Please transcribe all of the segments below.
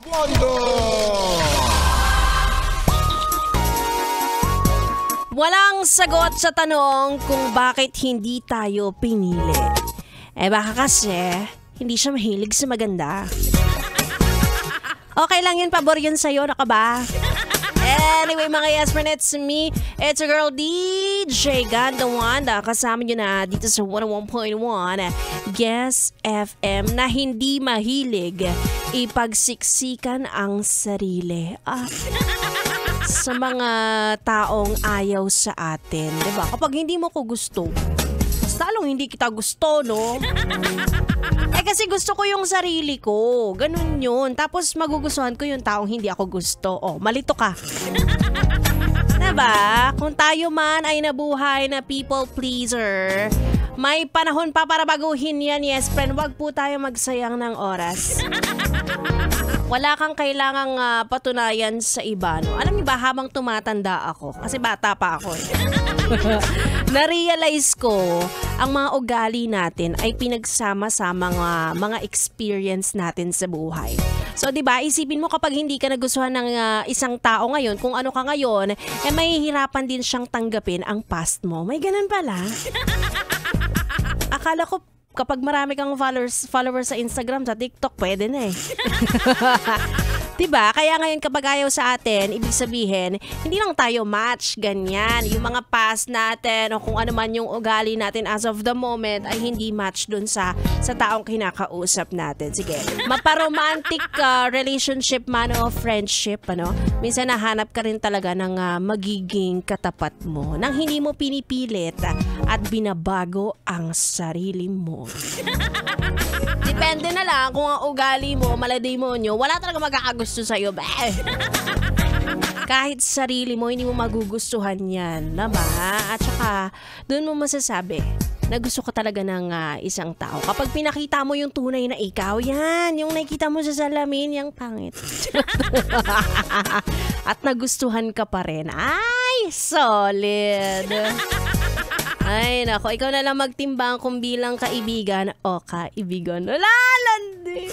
Wanda! Walang sagot sa tanong kung bakit hindi tayo pinili. Baka kasi hindi siya mahilig sa maganda. Okay lang yun, pabor yun sa'yo, naka ba? Anyway, mga yes-men, it's me. It's your girl, DJ Ganda Wanda. Kasama nyo na dito sa 101.1 Guess FM na hindi mahilig ipagsiksikan ang sarili. Sa mga taong ayaw sa atin, diba? Kapag hindi mo ko gusto, salong hindi kita gusto, no? Kasi gusto ko yung sarili ko. Ganun yun. Tapos magugustuhan ko yung taong hindi ako gusto. Malito ka. Diba? Kung tayo man ay nabuhay na people pleaser, may panahon pa para baguhin yan, yes friend. Wag po tayo magsayang ng oras. Wala kang kailangang patunayan sa iba, no? Alam niyo ba, habang tumatanda ako, kasi bata pa ako, na-realize ko, ang mga ugali natin ay pinagsama-sama mga experience natin sa buhay. So, 'di ba, isipin mo kapag hindi ka nagustuhan ng isang tao ngayon, kung ano ka ngayon, mahihirapan din siyang tanggapin ang past mo. May ganun pala. Akala ko kapag marami kang followers sa Instagram, sa TikTok, pwede na eh. Diba? Kaya ngayon kapag ayaw sa atin, ibig sabihin, hindi lang tayo match, ganyan. Yung mga past natin o kung ano man yung ugali natin as of the moment ay hindi match dun sa taong kinakausap natin. Sige, maparomantic relationship man o friendship, ano? Minsan nahanap ka rin talaga ng magiging katapat mo nang hindi mo pinipilit at binabago ang sarili mo. Depende na lang kung ang ugali mo, malademonyo, wala talaga magkakagusto sa'yo. Kahit sarili mo, hindi mo magugustuhan yan. Diba? At saka, doon mo masasabi na gusto ka talaga ng isang tao. Kapag pinakita mo yung tunay na ikaw, yan. Yung nakikita mo sa salamin, yung pangit. At nagustuhan ka pa rin. Ay, solid. Ay, nako, ikaw na lang magtimbang kung bilang kaibigan o kaibigan. Lalandi!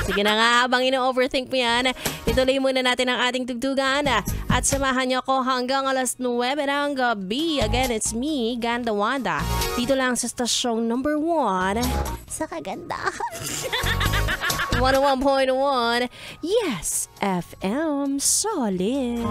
Sige na nga, habang ino-overthink mo yan, ituloy muna natin ang ating tugtugan at samahan niyo ako hanggang alas 9 ng gabi. Again, it's me, Ganda Wanda. Dito lang sa stasyong number 1 sa kagandahan. 101.1 Yes FM Solid.